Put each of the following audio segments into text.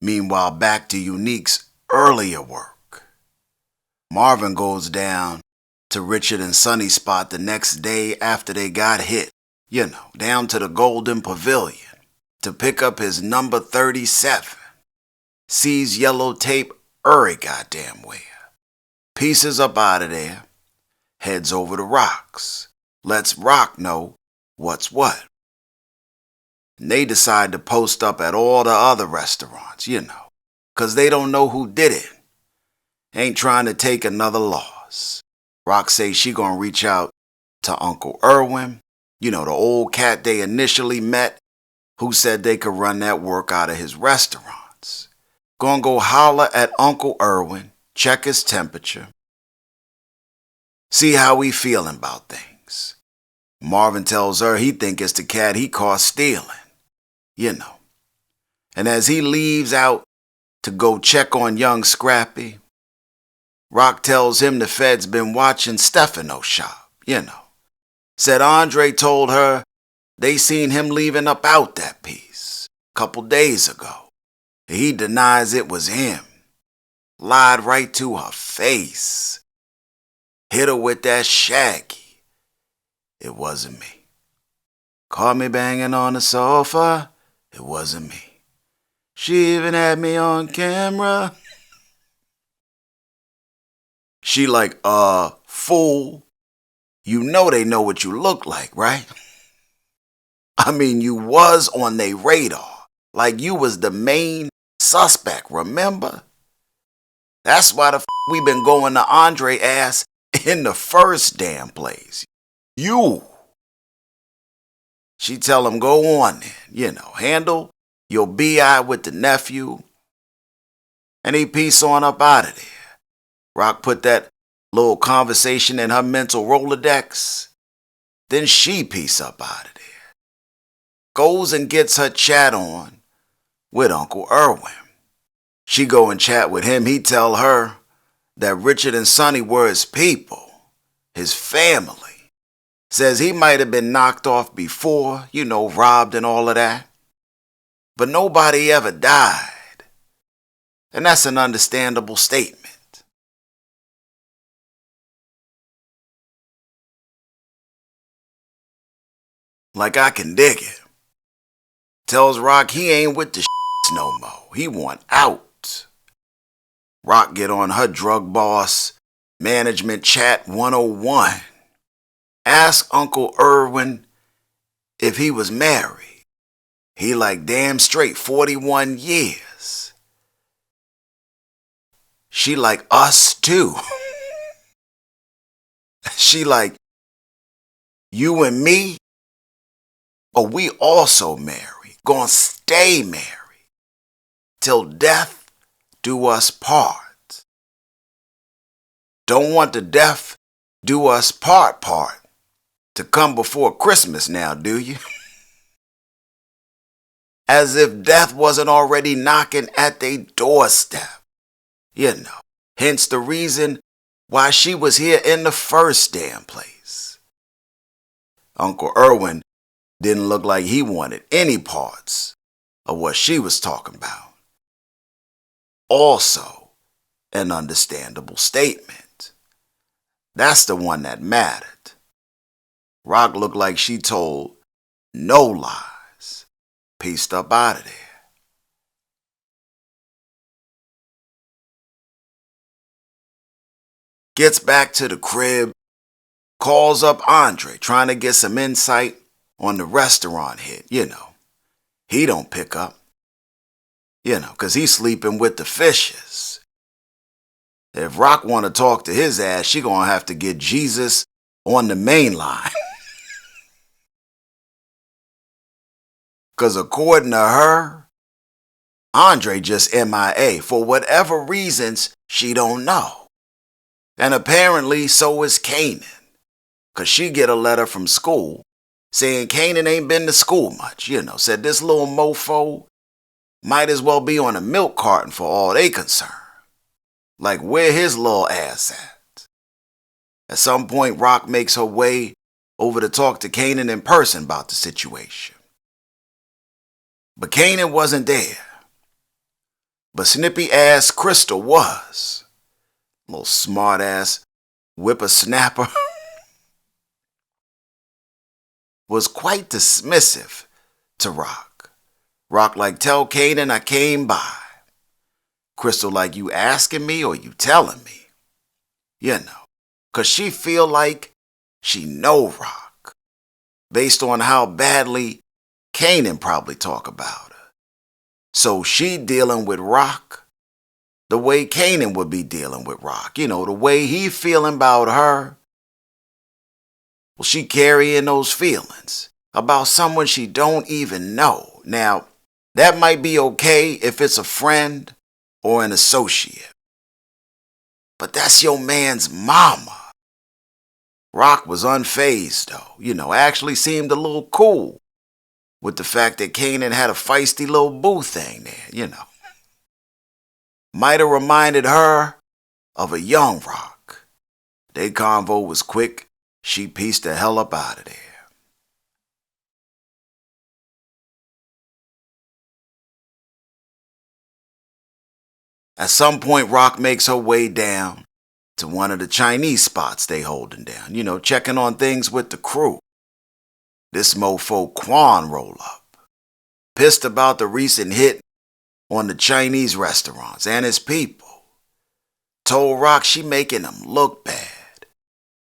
Meanwhile, back to Unique's earlier work. Marvin goes down to Richard and Sonny's spot the next day after they got hit, down to the Golden Pavilion to pick up his number 37. Sees yellow tape every goddamn where. Pieces up out of there, heads over to Rock's. Lets Rock know what's what. And they decide to post up at all the other restaurants, because they don't know who did it. Ain't trying to take another loss. Rock says she gonna reach out to Uncle Irwin, the old cat they initially met, who said they could run that work out of his restaurants. Gonna go holler at Uncle Irwin, check his temperature, see how he feeling about things. Marvin tells her he think it's the cat he caught stealing, And as he leaves out to go check on young Scrappy, Rock tells him the Fed's been watching Stefano's shop, Said Andre told her they seen him leaving up out that piece a couple days ago. He denies it was him. Lied right to her face. Hit her with that shaggy. It wasn't me. Caught me banging on the sofa. It wasn't me. She even had me on camera. She like, fool. You know they know what you look like, right? I mean, you was on their radar. Like you was the main suspect, remember? That's why the we been going to Andre ass in the first damn place. You. She tell him, go on then, handle your BI with the nephew. And he peace on up out of there. Rock put that little conversation in her mental Rolodex. Then she peace up out of there. Goes and gets her chat on with Uncle Irwin. She go and chat with him. He tell her that Richard and Sonny were his people, his family. Says he might have been knocked off before, robbed and all of that. But nobody ever died. And that's an understandable statement. Like I can dig it. Tells Rock he ain't with the no more. He want out. Rock get on her drug boss management chat 101. Ask Uncle Irwin if he was married. He like damn straight 41 years. She like us too. She like you and me. Or we also married. Gonna stay married. Till death do us part. Don't want the death do us part to come before Christmas now, do you? As if death wasn't already knocking at their doorstep. Hence the reason why she was here in the first damn place. Uncle Irwin didn't look like he wanted any parts of what she was talking about. Also, an understandable statement. That's the one that mattered. Rock looked like she told no lies. Pieced up out of there. Gets back to the crib. Calls up Andre trying to get some insight on the restaurant hit, He don't pick up. Because he's sleeping with the fishes. If Rock want to talk to his ass, she gonna have to get Jesus on the main line. Because according to her, Andre just MIA for whatever reasons she don't know. And apparently so is Kanan. Because she get a letter from school saying Kanan ain't been to school much. Said this little mofo might as well be on a milk carton for all they concerned. Like where his little ass at? At some point, Rock makes her way over to talk to Kanan in person about the situation. But Kanan wasn't there. But snippy-ass Crystal was. Little smart-ass whippersnapper was quite dismissive to Rock. Rock like, tell Kanan I came by. Crystal like, you asking me or you telling me? You know, 'cause she feel like she know Rock, based on how badly Kanan probably talk about her. So she dealing with Rock the way Kanan would be dealing with Rock. You know, the way he feeling about her. Well, she carrying those feelings about someone she don't even know. Now, that might be okay if it's a friend or an associate. But that's your man's mama. Rock was unfazed though. You know, actually seemed a little cool with the fact that Kanan had a feisty little boo thing there, you know. Might have reminded her of a young Rock. Their convo was quick. She pieced the hell up out of there. At some point, Rock makes her way down to one of the Chinese spots they holding down, you know, checking on things with the crew. This mofo Quan roll up, pissed about the recent hit on the Chinese restaurants and his people. Told Rock she making him look bad,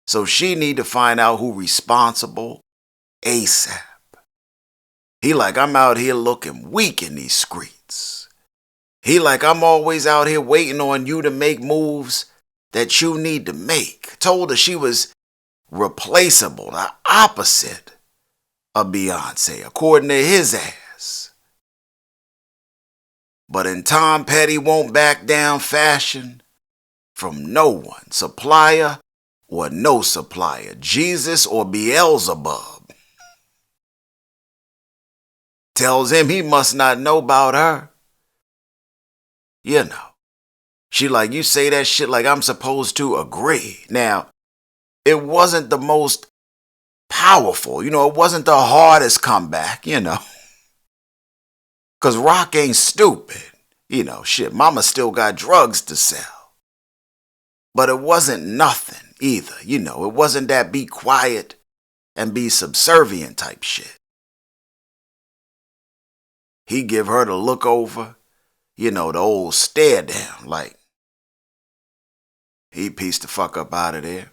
so she need to find out who responsible ASAP. He like, I'm out here looking weak in these streets. He like, I'm always out here waiting on you to make moves that you need to make. Told her she was replaceable, the opposite of Beyonce, according to his ass. But in Tom Petty won't back down fashion, from no one, supplier or no supplier, Jesus or Beelzebub, tells him he must not know about her. You know, she like, you say that shit like I'm supposed to agree. Now, it wasn't the most powerful, you know, it wasn't the hardest comeback, you know. 'Cause Rock ain't stupid. You know, shit, mama still got drugs to sell. But it wasn't nothing either, you know. It wasn't that be quiet and be subservient type shit. He give her the look over, you know, the old stare down, like he pieced the fuck up out of there.